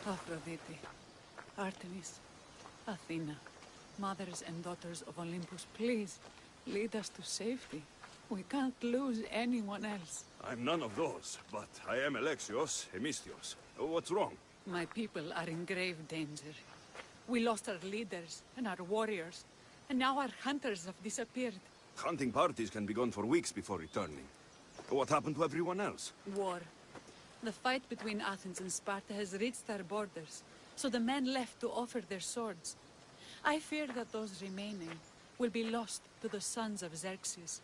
Aphrodite, Artemis, Athena, mothers and daughters of Olympus, please, lead us to safety. We can't lose anyone else. I'm none of those, but I am Alexios, Hemistios. What's wrong? My people are in grave danger. We lost our leaders and our warriors, and now our hunters have disappeared. Hunting parties can be gone for weeks before returning. What happened to everyone else? War. The fight between Athens and Sparta has reached our borders, so the men left to offer their swords. I fear that those remaining will be lost to the sons of Xerxes.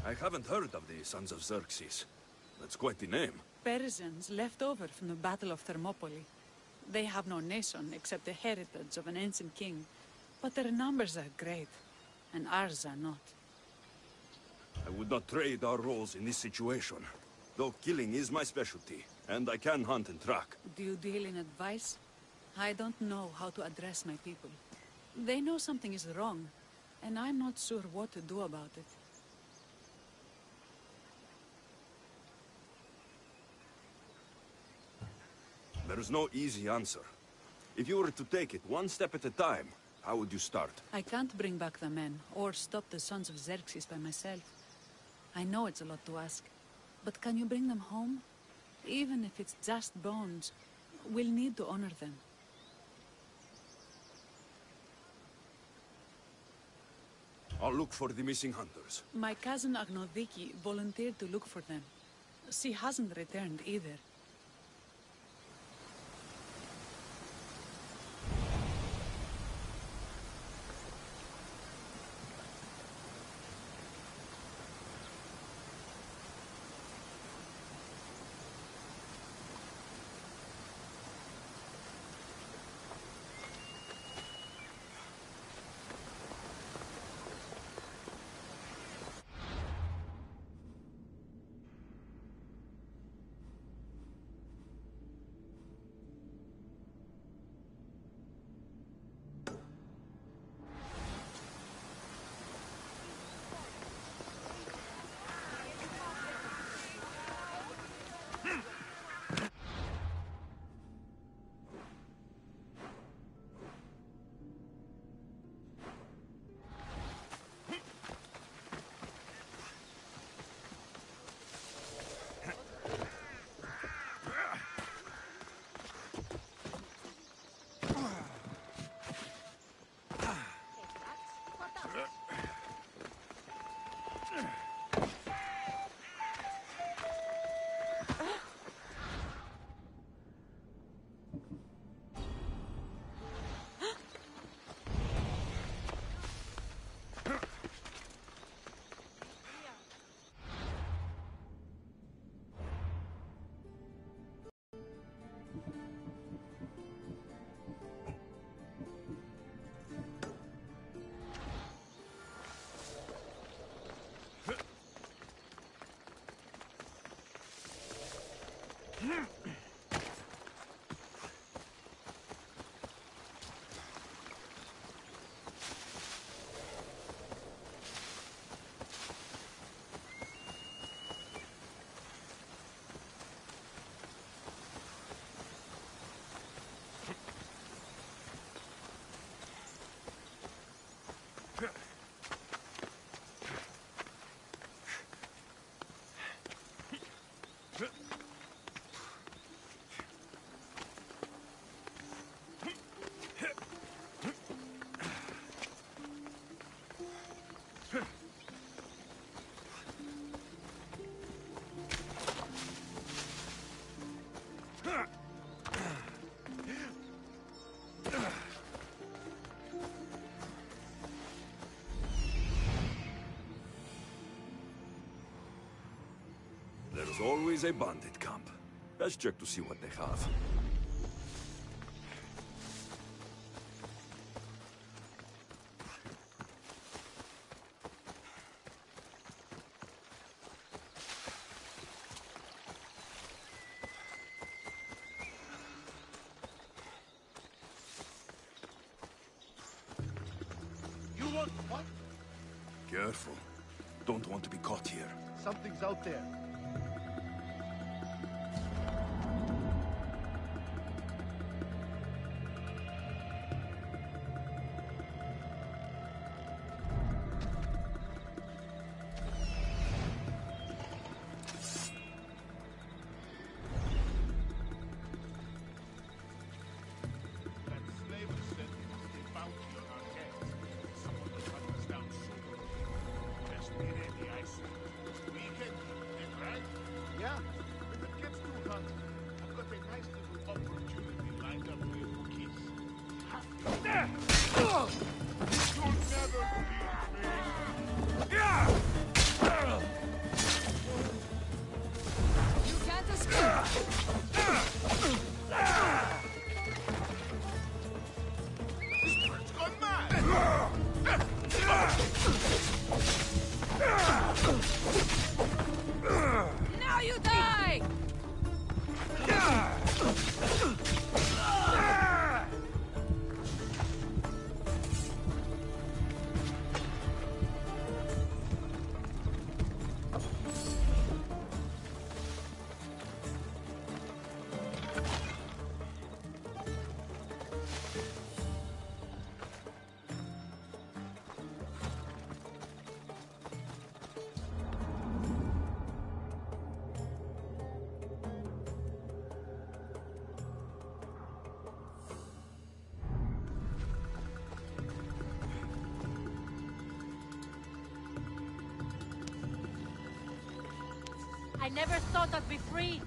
I haven't heard of the Sons of Xerxes. That's quite the name. Persians left over from the Battle of Thermopylae. They have no nation except the heritage of an ancient king, but their numbers are great, and ours are not. I would not trade our roles in this situation. Though killing is my specialty, and I can hunt and track. Do you deal in advice? I don't know how to address my people. They know something is wrong, and I'm not sure what to do about it. There's no easy answer. If you were to take it one step at a time, how would you start? I can't bring back the men, or stop the sons of Xerxes by myself. I know it's a lot to ask, but can you bring them home? Even if it's just bones, we'll need to honor them. I'll look for the missing hunters. My cousin Agnodiki volunteered to look for them. She hasn't returned either. There's always a bandit camp. Let's check to see what they have. You want what? Careful. Don't want to be caught here. Something's out there. You can't escape! It's gone mad! Now you die! I never thought I'd be free.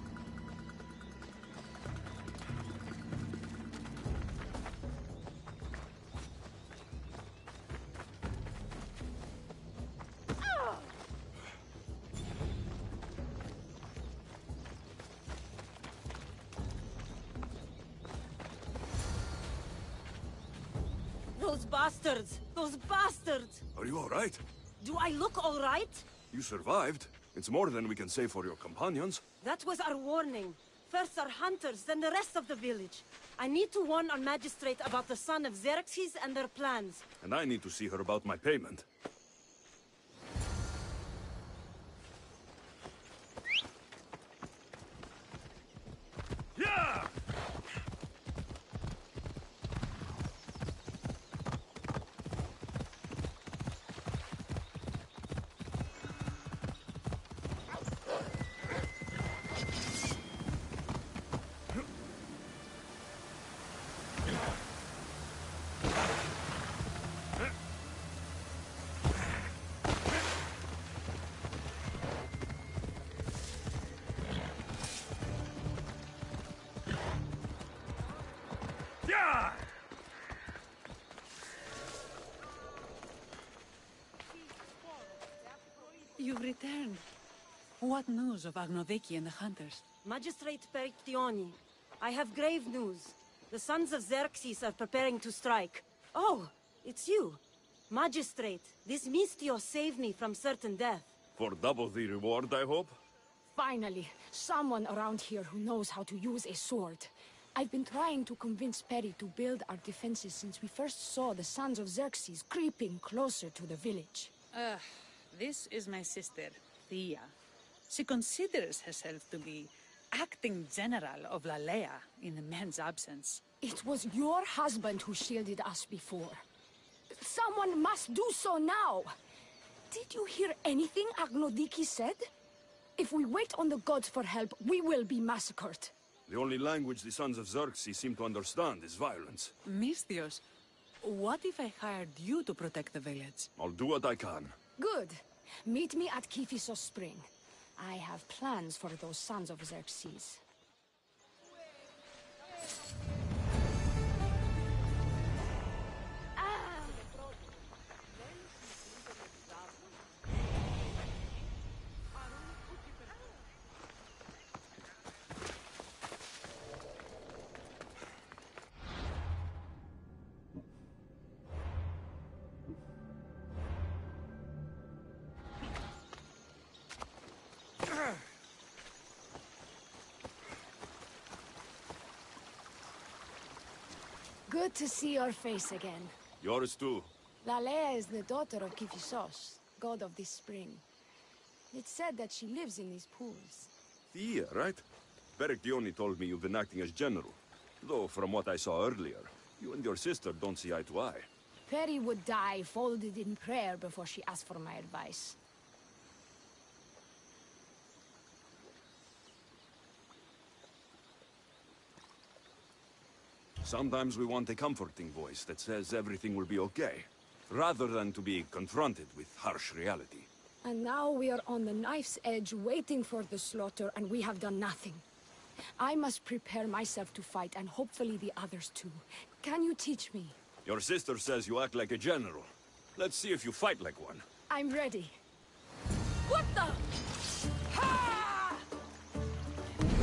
Those bastards! Those bastards! Are you all right? Do I look all right? You survived. It's more than we can say for your companions. That was our warning. First our hunters, then the rest of the village. I need to warn our magistrate about the son of Xerxes and their plans. And I need to see her about my payment. Yeah! Yeah! You've returned. What news of Agnodiki and the hunters? Magistrate Perictioni, I have grave news. The sons of Xerxes are preparing to strike. Oh, it's you. Magistrate, this Mistio saved me from certain death. For double the reward, I hope? Finally, someone around here who knows how to use a sword. I've been trying to convince Peri to build our defenses since we first saw the sons of Xerxes creeping closer to the village. This is my sister, Thea. She considers herself to be acting general of Lalea in the men's absence. It was your husband who shielded us before. Someone must do so now! Did you hear anything Agnodiki said? If we wait on the gods for help, we will be massacred. The only language the sons of Xerxes seem to understand is violence. Mistios, what if I hired you to protect the village? I'll do what I can. Good. Meet me at Kiphisos Spring. I have plans for those sons of Xerxes. Good to see your face again. Yours too. Lalea is the daughter of Kiphisos, god of this spring. It's said that she lives in these pools. Thea, right? Perictioni told me you've been acting as general. Though, from what I saw earlier, you and your sister don't see eye to eye. Peri would die folded in prayer before she asked for my advice. Sometimes we want a comforting voice that says everything will be okay, rather than to be confronted with harsh reality. And now we are on the knife's edge waiting for the slaughter, and we have done nothing. I must prepare myself to fight, and hopefully the others too. Can you teach me? Your sister says you act like a general. Let's see if you fight like one. I'm ready. What the? Ha!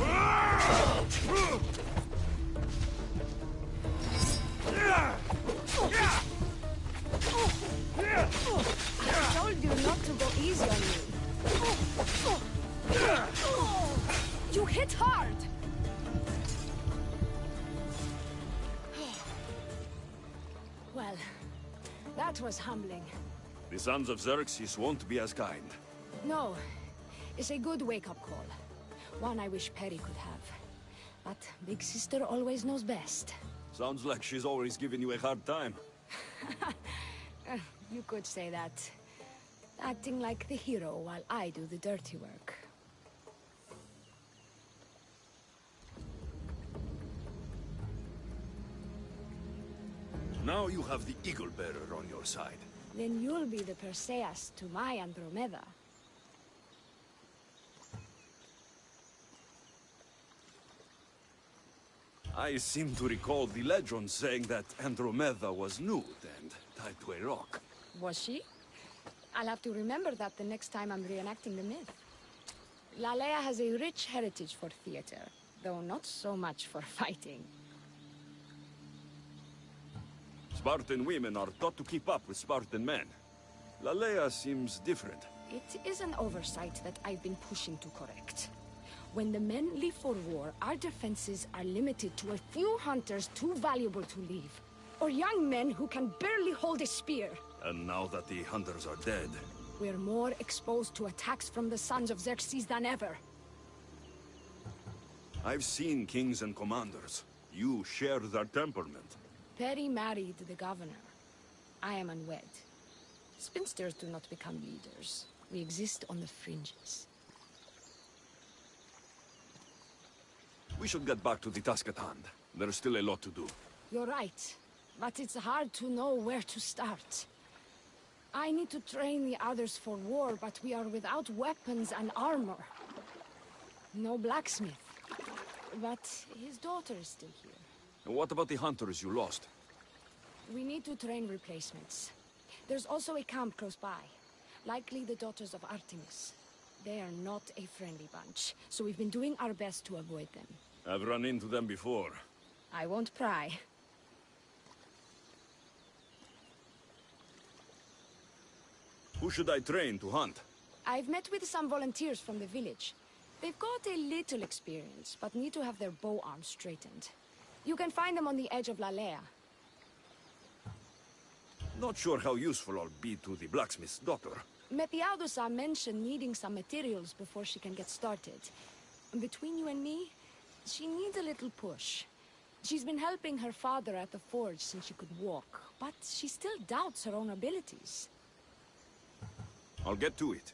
I told you not to go easy on me. You hit hard! Well, that was humbling. The sons of Xerxes won't be as kind. No, it's a good wake-up call. One I wish Perry could have. But Big Sister always knows best. Sounds like she's always giving you a hard time. You could say that. Acting like the hero while I do the dirty work. Now you have the Eagle Bearer on your side. Then you'll be the Perseus to my Andromeda. I seem to recall the legend saying that Andromeda was nude and tied to a rock. Was she? I'll have to remember that the next time I'm reenacting the myth. Lalea has a rich heritage for theater, though not so much for fighting. Spartan women are taught to keep up with Spartan men. Lalea seems different. It is an oversight that I've been pushing to correct. When the men leave for war, our defenses are limited to a few hunters too valuable to leave. Or young men who can barely hold a spear. And now that the hunters are dead... We're more exposed to attacks from the sons of Xerxes than ever. I've seen kings and commanders. You share their temperament. Perry married the governor. I am unwed. Spinsters do not become leaders. We exist on the fringes. We should get back to the task at hand. There's still a lot to do. You're right, but it's hard to know where to start. I need to train the others for war, but we are without weapons and armor. No blacksmith. But his daughter is still here. And what about the hunters you lost? We need to train replacements. There's also a camp close by. Likely the daughters of Artemis. They are not a friendly bunch, so we've been doing our best to avoid them. I've run into them before. I won't pry. Who should I train to hunt? I've met with some volunteers from the village. They've got a little experience, but need to have their bow arms straightened. You can find them on the edge of Lalea. Not sure how useful I'll be to the blacksmith's daughter. Mepiadusa mentioned needing some materials before she can get started. Between you and me, she needs a little push. She's been helping her father at the forge since she could walk, but she still doubts her own abilities. I'll get to it.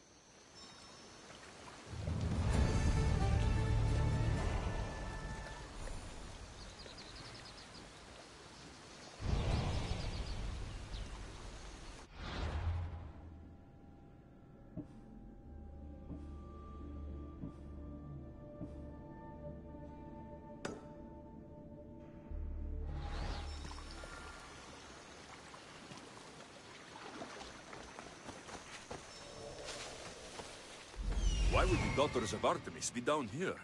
Why would the daughters of Artemis be down here?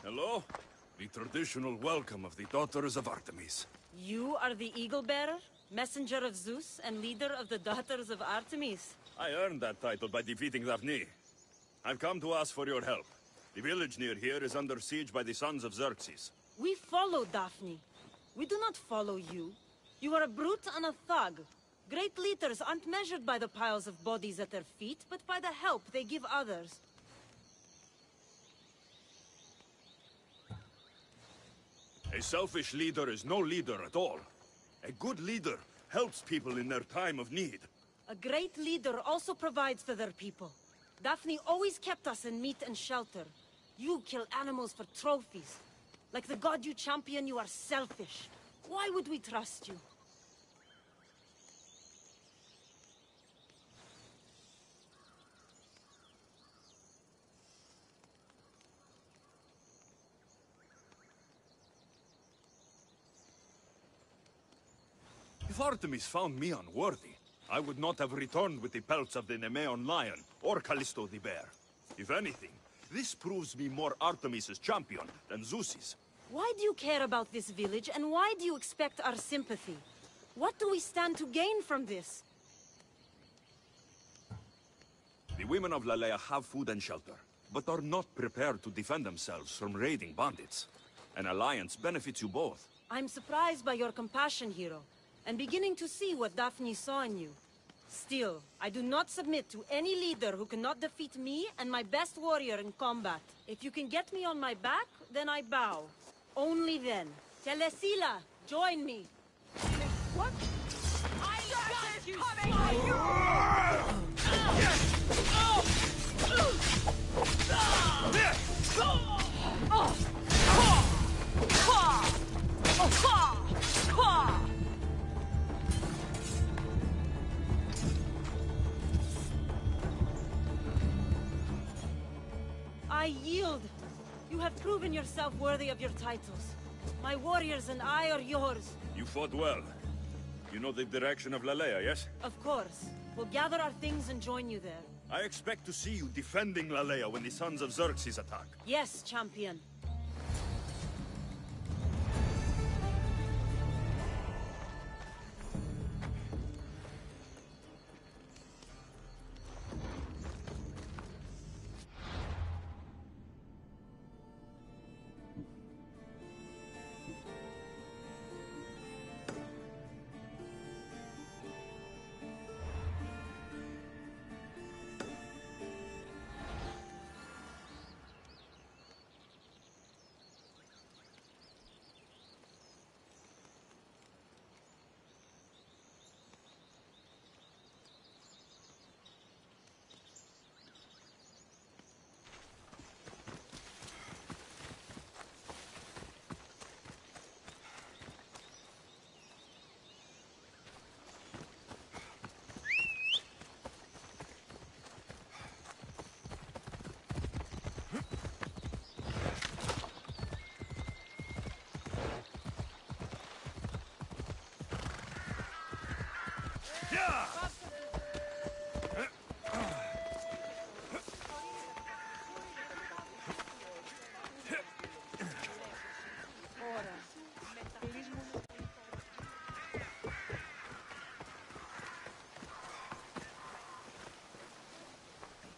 Hello? The traditional welcome of the daughters of Artemis. You are the Eagle Bearer, messenger of Zeus, and leader of the Daughters of Artemis. I earned that title by defeating Daphne. I've come to ask for your help. The village near here is under siege by the sons of Xerxes. We follow Daphne. We do not follow you. You are a brute and a thug. Great leaders aren't measured by the piles of bodies at their feet, but by the help they give others. A selfish leader is no leader at all. A good leader helps people in their time of need. A great leader also provides for their people. Daphne always kept us in meat and shelter. You kill animals for trophies. Like the god you champion, you are selfish. Why would we trust you? If Artemis found me unworthy, I would not have returned with the pelts of the Nemean lion or Callisto the bear. If anything, this proves me more Artemis's champion than Zeus's. Why do you care about this village, and why do you expect our sympathy? What do we stand to gain from this? The women of Lalea have food and shelter, but are not prepared to defend themselves from raiding bandits. An alliance benefits you both. I'm surprised by your compassion, hero, and beginning to see what Daphne saw in you. Still, I do not submit to any leader who cannot defeat me and my best warrior in combat. If you can get me on my back, then I bow. Only then. Telesila, join me. What? I got it coming for you! I yield. You have proven yourself worthy of your titles. My warriors and I are yours. You fought well. You know the direction of Lalea, yes? Of course. We'll gather our things and join you there. I expect to see you defending Lalea when the sons of Xerxes attack. Yes, champion.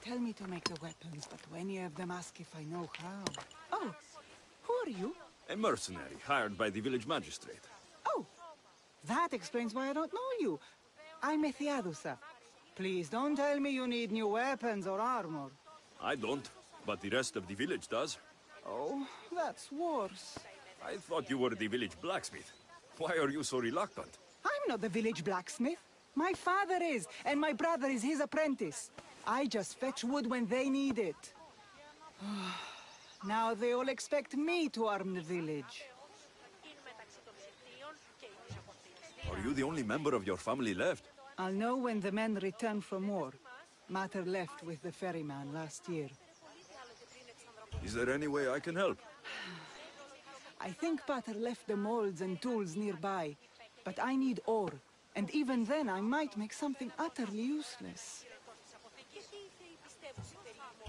Tell me to make the weapons, but many of them ask if I know how. Oh, who are you? A mercenary hired by the village magistrate. Oh, that explains why I don't know you. I'm Ethiadusa. Please don't tell me you need new weapons or armor. I don't, but the rest of the village does. Oh, that's worse. I thought you were the village blacksmith. Why are you so reluctant? I'm not the village blacksmith. My father is, and my brother is his apprentice. I just fetch wood when they need it. Now they all expect me to arm the village. Are you the only member of your family left? I'll know when the men return from war. Mater left with the ferryman last year. Is there any way I can help? I think Pater left the molds and tools nearby, but I need ore, and even then I might make something utterly useless.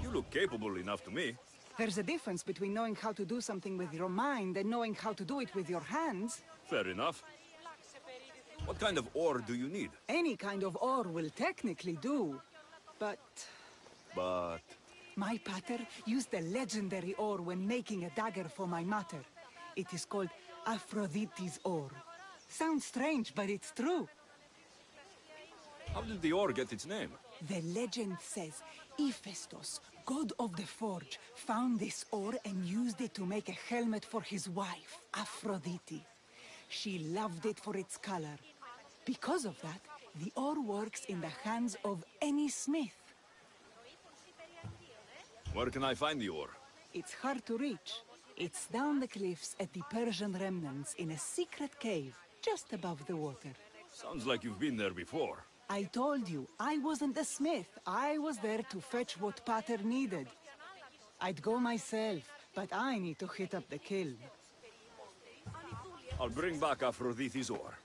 You look capable enough to me. There's a difference between knowing how to do something with your mind and knowing how to do it with your hands. Fair enough. What kind of ore do you need? Any kind of ore will technically do, but... But... My pater used a legendary ore when making a dagger for my mater. It is called Aphrodite's ore. Sounds strange, but it's true. How did the ore get its name? The legend says Hephaestus, god of the forge, found this ore and used it to make a helmet for his wife, Aphrodite. She loved it for its color. Because of that, the ore works in the hands of any smith. Where can I find the ore? It's hard to reach. It's down the cliffs at the Persian remnants in a secret cave, just above the water. Sounds like you've been there before. I told you, I wasn't the smith. I was there to fetch what Pater needed. I'd go myself, but I need to hit up the kiln. I'll bring back Aphrodite's ore.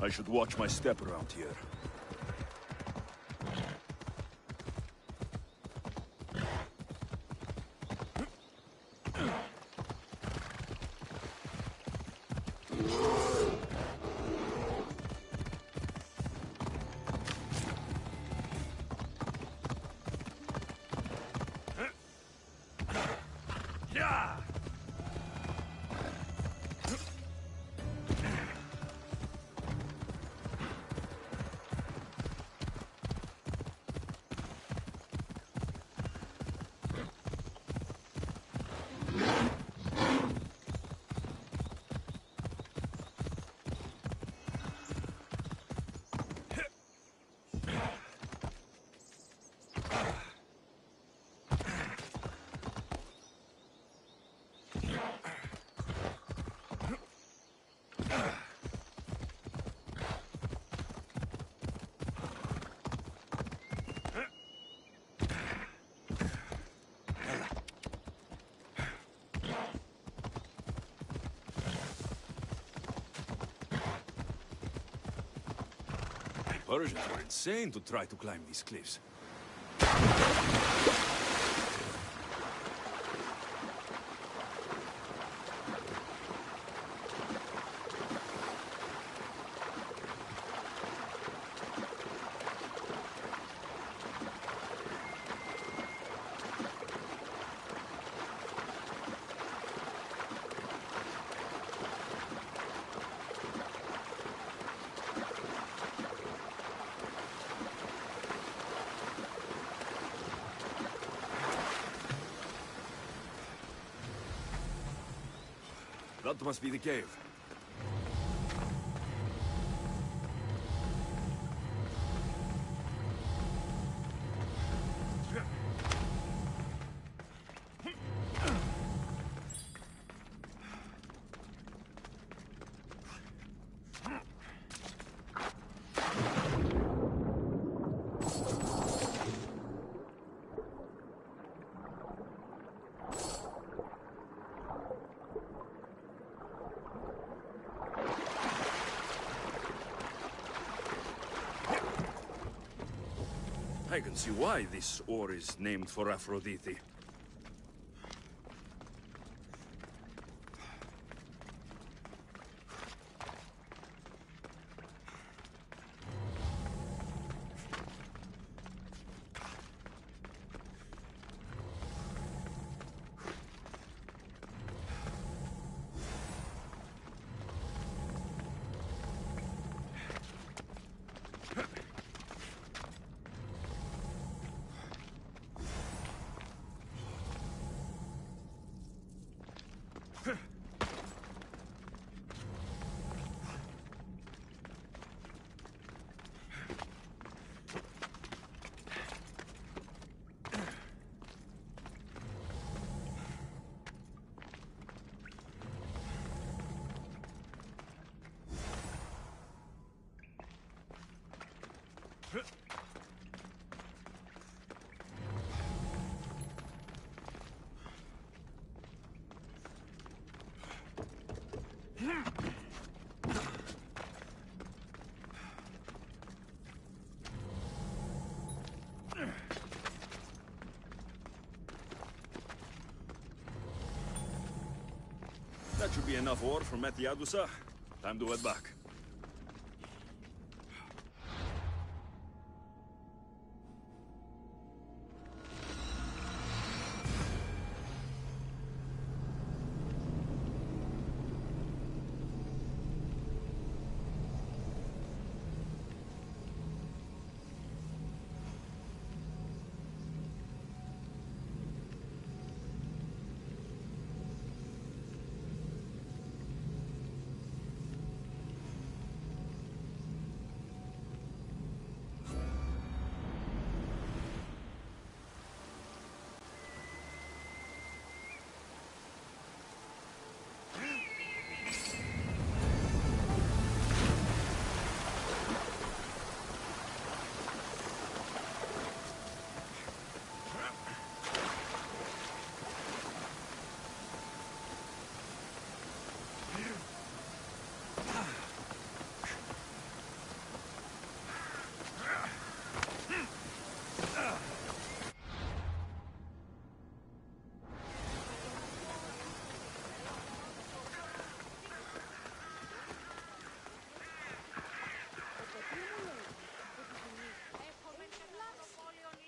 I should watch my step around here. Persians were insane to try to climb these cliffs. That must be the cave. I can see why this ore is named for Aphrodite. That should be enough ore from Metiadusa. Time to head back.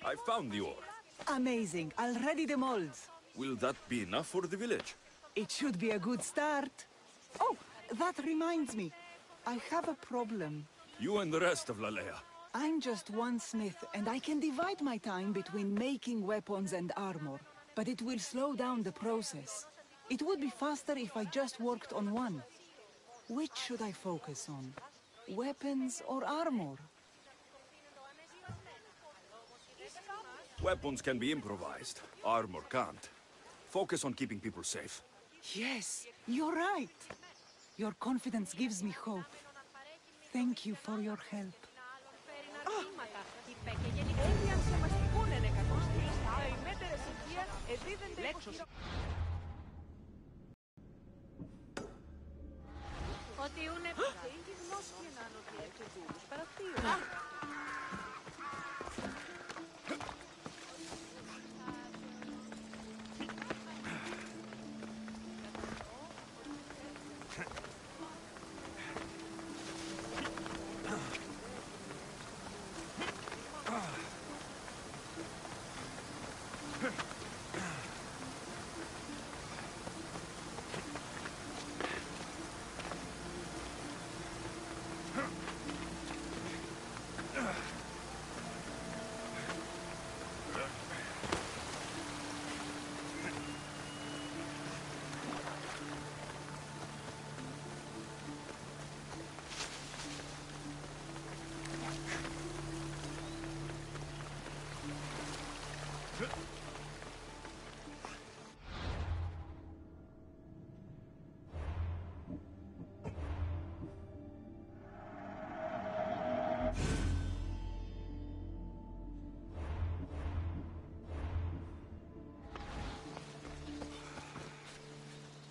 I found the ore. Amazing. I'll ready the molds. Will that be enough for the village? It should be a good start. Oh, that reminds me. I have a problem. You and the rest of Lalea. I'm just one smith, and I can divide my time between making weapons and armor. But it will slow down the process. It would be faster if I just worked on one. Which should I focus on? Weapons or armor? Weapons can be improvised. Armor can't. Focus on keeping people safe. Yes, you're right. Your confidence gives me hope. Thank you for your help.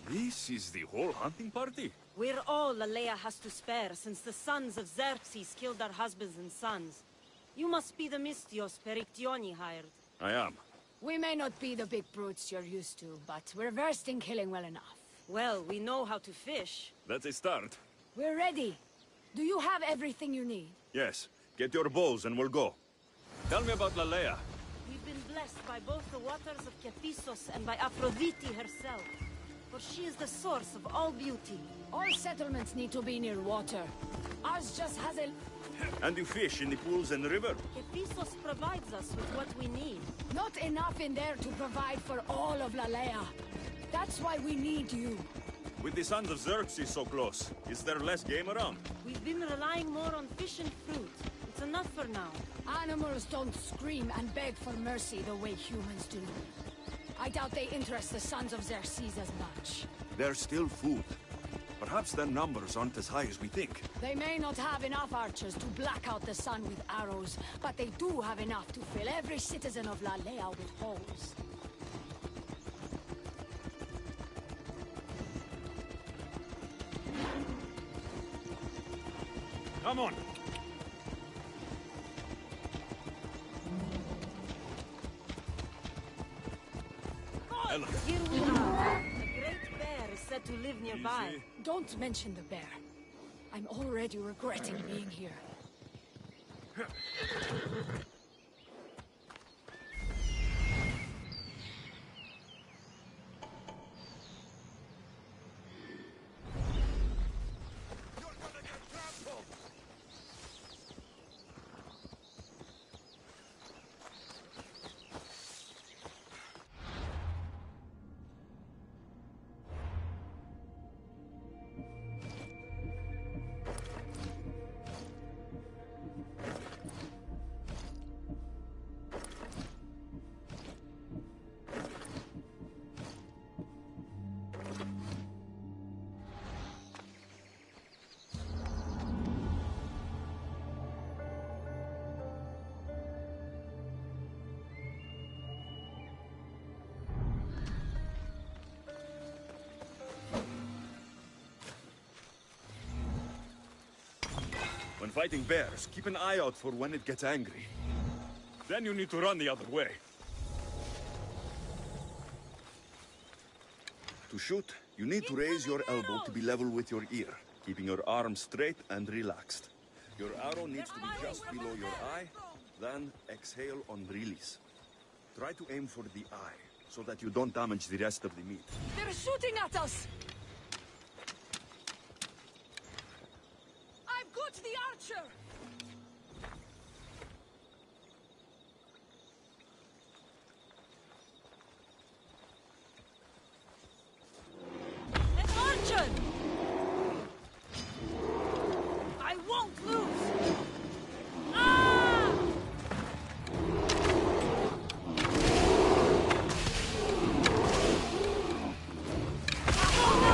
This is the whole hunting party? We're all Lalea has to spare since the sons of Xerxes killed our husbands and sons. You must be the Mystios Perictioni hired. I am. We may not be the big brutes you're used to, but we're versed in killing well enough. Well, we know how to fish. That's a start. We're ready. Do you have everything you need? Yes. Get your bows and we'll go. Tell me about Lalea. We've been blessed by both the waters of Kephisos and by Aphrodite herself. For she is the source of all beauty. All settlements need to be near water. Ours just has a... And you fish in the pools and the river? Kephisos provides us with what we need. Not enough in there to provide for all of Lalea. That's why we need you. With the Sons of Xerxes so close, is there less game around? We've been relying more on fish and fruit. It's enough for now. Animals don't scream and beg for mercy the way humans do. I doubt they interest the Sons of Xerxes as much. There's still food. Perhaps their numbers aren't as high as we think. They may not have enough archers to black out the sun with arrows, but they do have enough to fill every citizen of Lalea with holes. Come on! Ella. Here we are. A great bear is said to live nearby. Easy. Don't mention the bear. I'm already regretting being here. When fighting bears, keep an eye out for when it gets angry. Then you need to run the other way. To shoot, you need to raise your elbow to be level with your ear, keeping your arm straight and relaxed. Your arrow needs to be just below your eye, then exhale on release. Try to aim for the eye, so that you don't damage the rest of the meat. They're shooting at us! I've got the archer! An archer! I won't lose! Ah! Oh, no!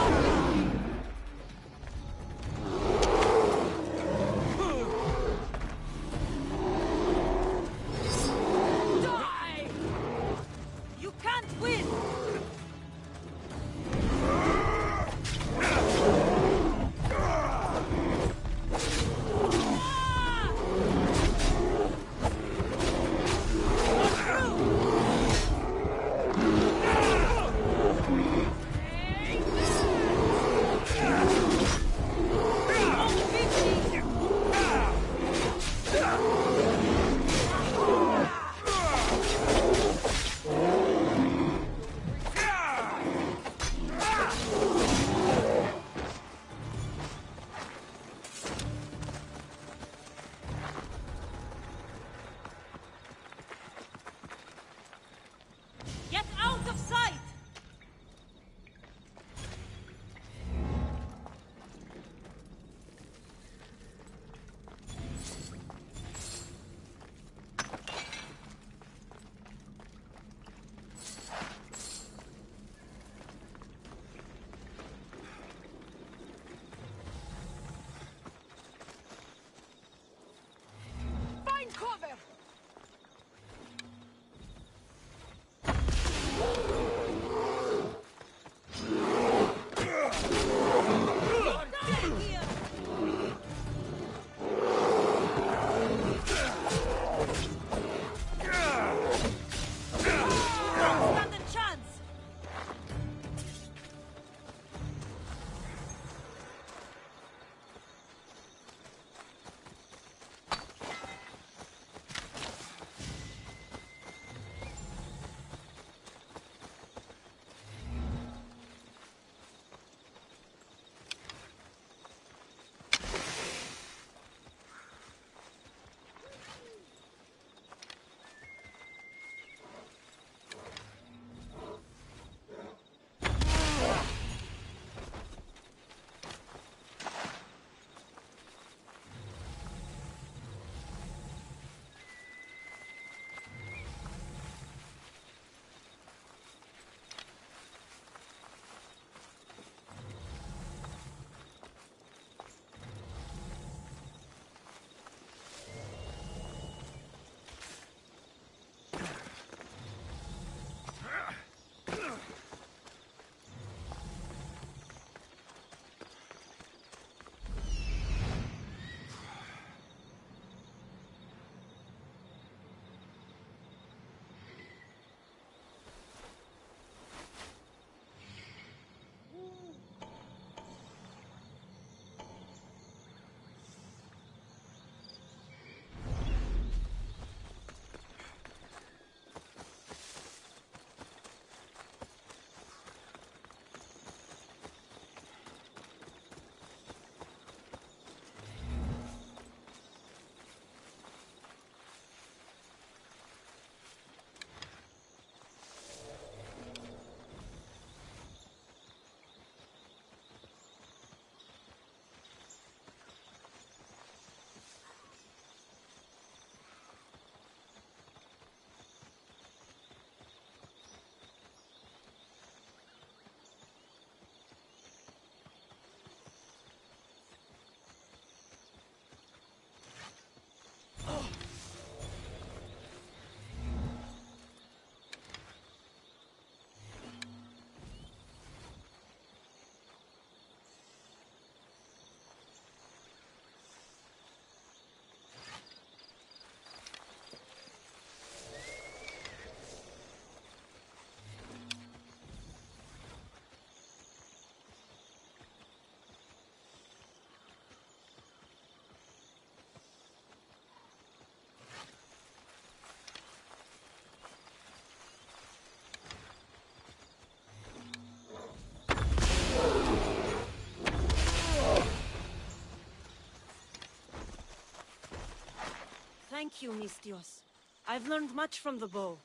Thank you, Mistios. I've learned much from the bow.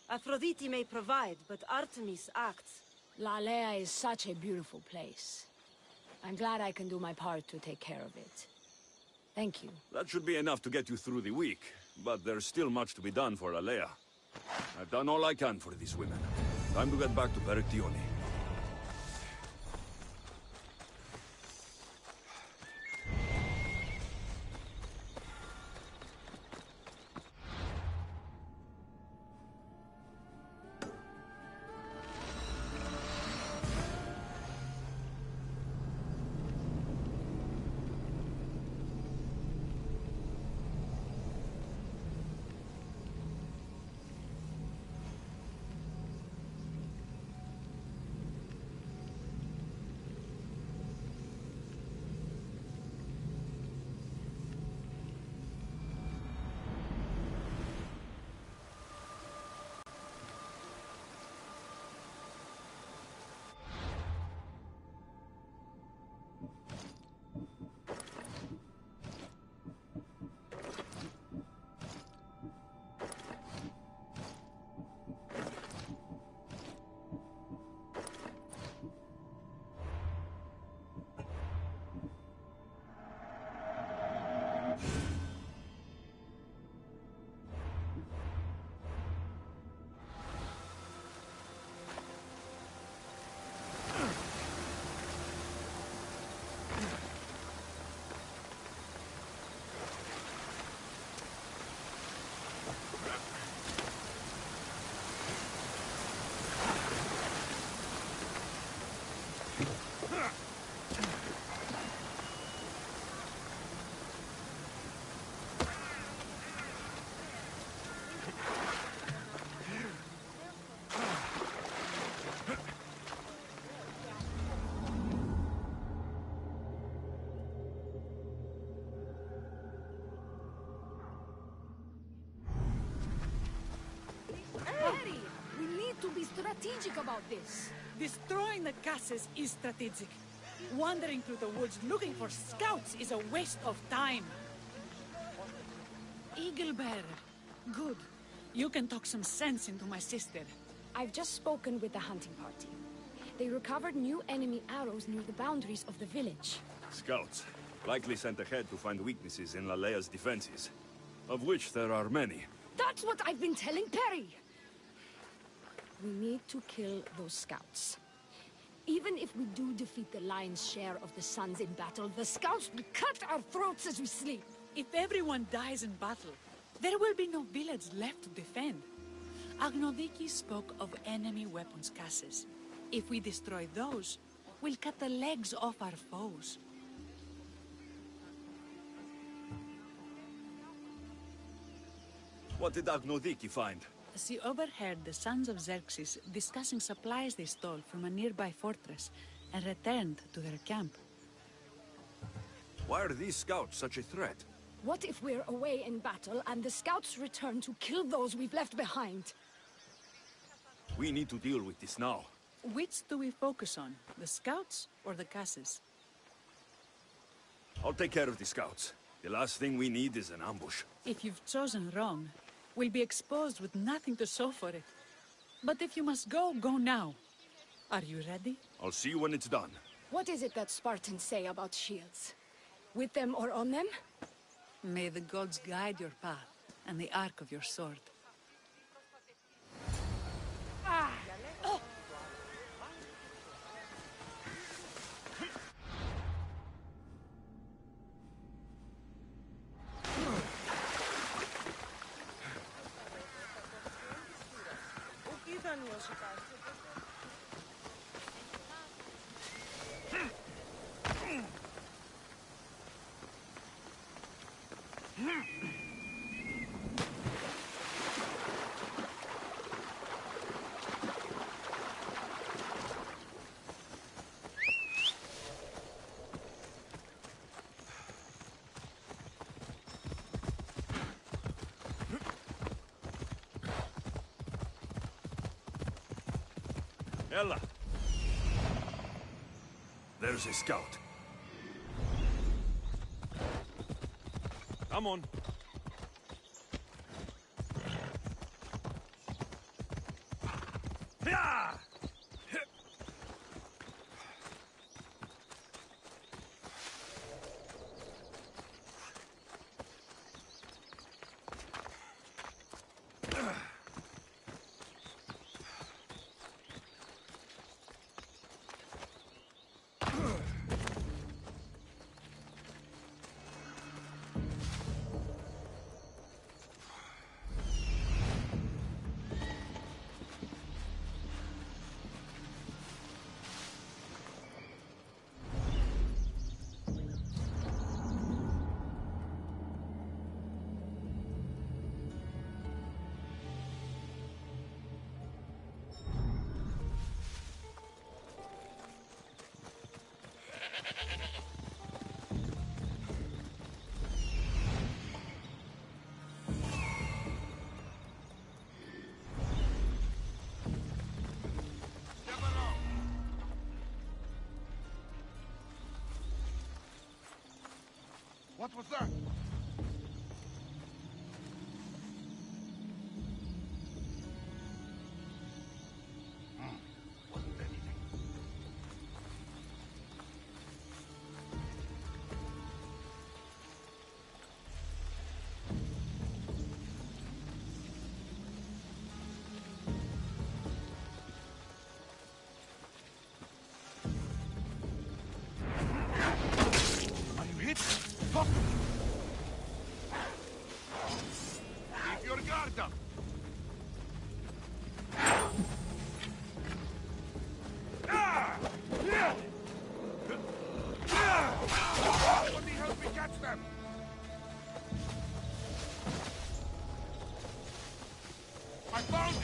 Aphrodite may provide, but Artemis acts. Lalea is such a beautiful place. I'm glad I can do my part to take care of it. Thank you. That should be enough to get you through the week, but there's still much to be done for Alea. I've done all I can for these women. Time to get back to Perictione. Strategic about this. Destroying the castles is strategic. Wandering through the woods looking for scouts is a waste of time. Eaglebearer. Good. You can talk some sense into my sister. I've just spoken with the hunting party. They recovered new enemy arrows near the boundaries of the village. Scouts. Likely sent ahead to find weaknesses in Lalea's defenses. Of which there are many. That's what I've been telling Perry! We need to kill those scouts. Even if we do defeat the lion's share of the Suns in battle, the scouts will cut our throats as we sleep. If everyone dies in battle, there will be no village left to defend. Agnodiki spoke of enemy weapons cases. If we destroy those, we'll cut the legs off our foes. What did Agnodiki find? She overheard the sons of Xerxes discussing supplies they stole from a nearby fortress and returned to their camp. Why are these scouts such a threat? What if we're away in battle and the scouts return to kill those we've left behind? We need to deal with this now. Which do we focus on, the scouts or the casses? I'll take care of the scouts. The last thing we need is an ambush. If you've chosen wrong, we'll be exposed with nothing to show for it. But if you must go, go now. Are you ready? I'll see you when it's done. What is it that Spartans say about shields? With them or on them? May the gods guide your path and the arc of your sword. Ella! There's a scout. Come on. What was that? Wasn't anything. Are you hit? Stop! Keep your guard up! Somebody help me catch them! I found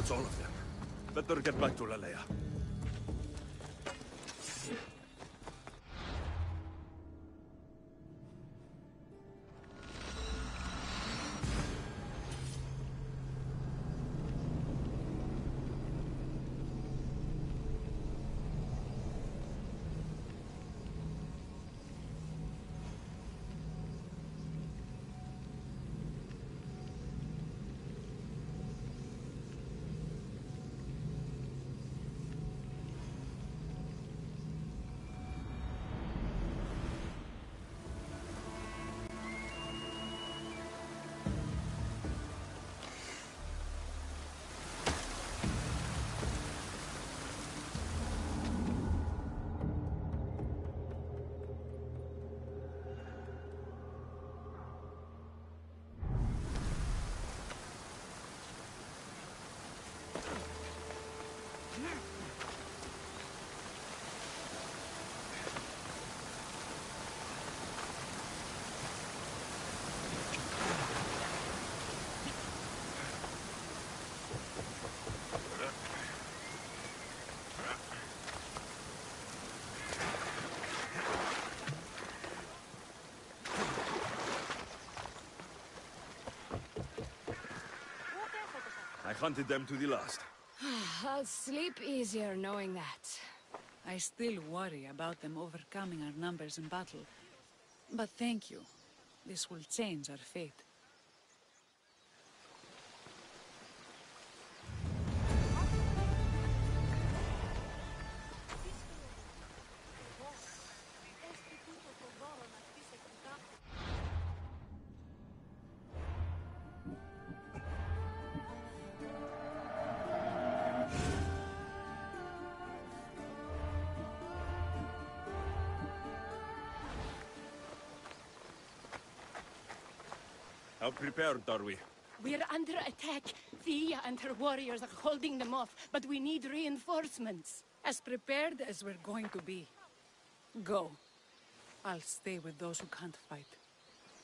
That's all of them. Better get back to Lalea. I hunted them to the last. I'll sleep easier knowing that. I still worry about them overcoming our numbers in battle. But thank you. This will change our fate. How prepared are we? We're under attack. Thea and her warriors are holding them off, but we need reinforcements. As prepared as we're going to be. Go. I'll stay with those who can't fight.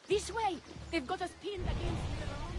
This way! They've got us pinned against their own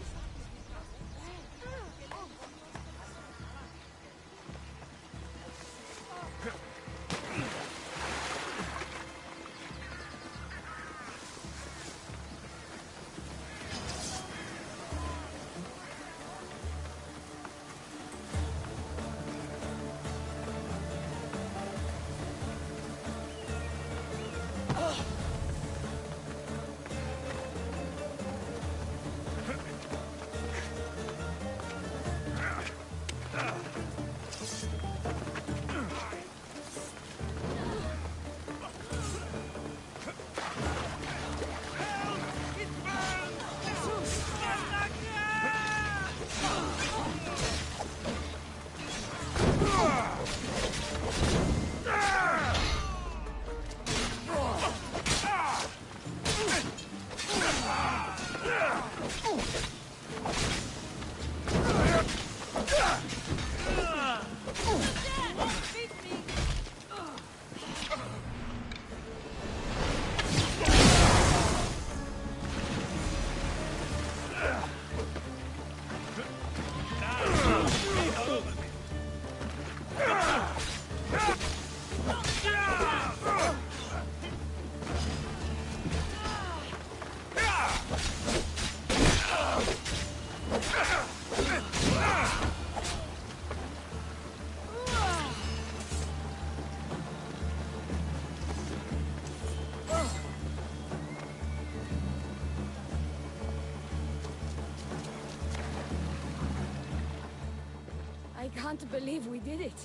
I can't believe we did it.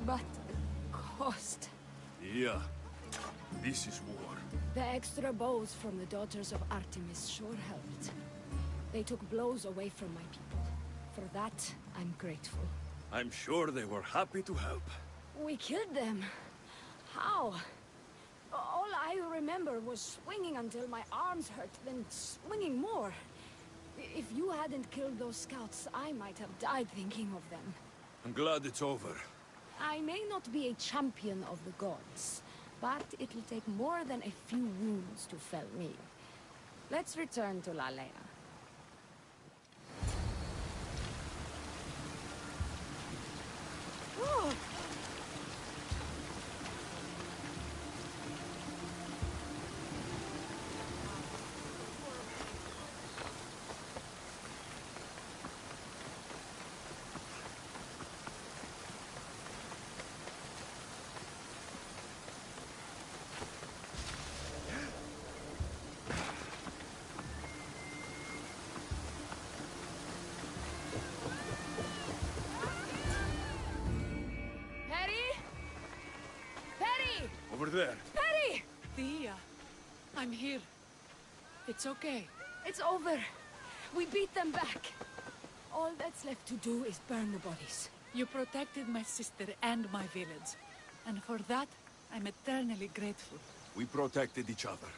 But the cost. Yeah. This is war. The extra bows from the daughters of Artemis sure helped. They took blows away from my people. For that, I'm grateful. I'm sure they were happy to help. We killed them. How? All I remember was swinging until my arms hurt, then swinging more. If you hadn't killed those scouts, I might have died thinking of them. I'm glad it's over. I may not be a champion of the gods, but it'll take more than a few wounds to fell me. Let's return to Lalea. Oh. Over there. Perry! Thea, I'm here. It's okay. It's over. We beat them back. All that's left to do is burn the bodies. You protected my sister and my village. And for that, I'm eternally grateful. We protected each other.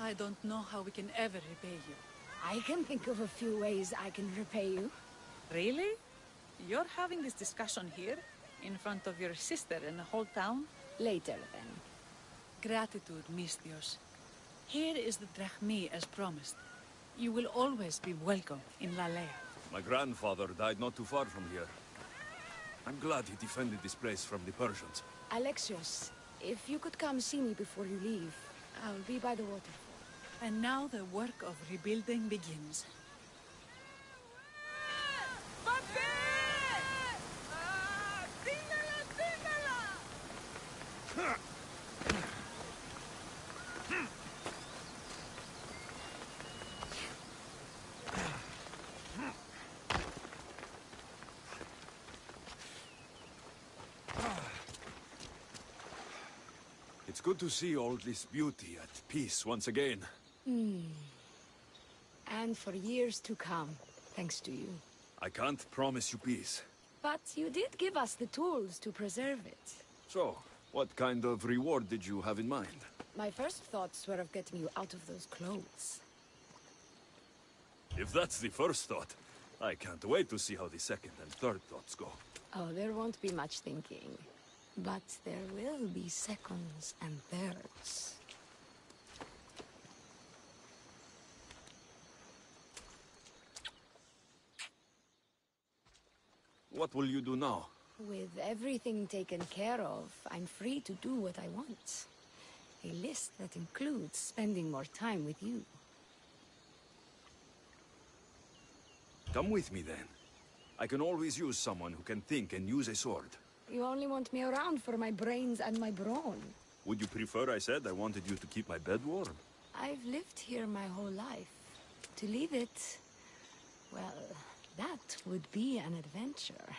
I don't know how we can ever repay you. I can think of a few ways I can repay you. Really? You're having this discussion here? In front of your sister and the whole town? Later, then. Gratitude, Misthios. Here is the drachmi as promised. You will always be welcome in Lalea. My grandfather died not too far from here. I'm glad he defended this place from the Persians. Alexios, if you could come see me before you leave, I'll be by the waterfall. And now the work of rebuilding begins. It's good to see all this beauty at peace once again. And for years to come, thanks to you. I can't promise you peace. But you did give us the tools to preserve it. So, what kind of reward did you have in mind? My first thoughts were of getting you out of those clothes. If that's the first thought, I can't wait to see how the second and third thoughts go. Oh, there won't be much thinking. But there will be seconds and thirds. What will you do now? With everything taken care of, I'm free to do what I want. A list that includes spending more time with you. Come with me then. I can always use someone who can think and use a sword. You only want me around for my brains and my brawn. Would you prefer I said I wanted you to keep my bed warm? I've lived here my whole life. To leave it, well, that would be an adventure.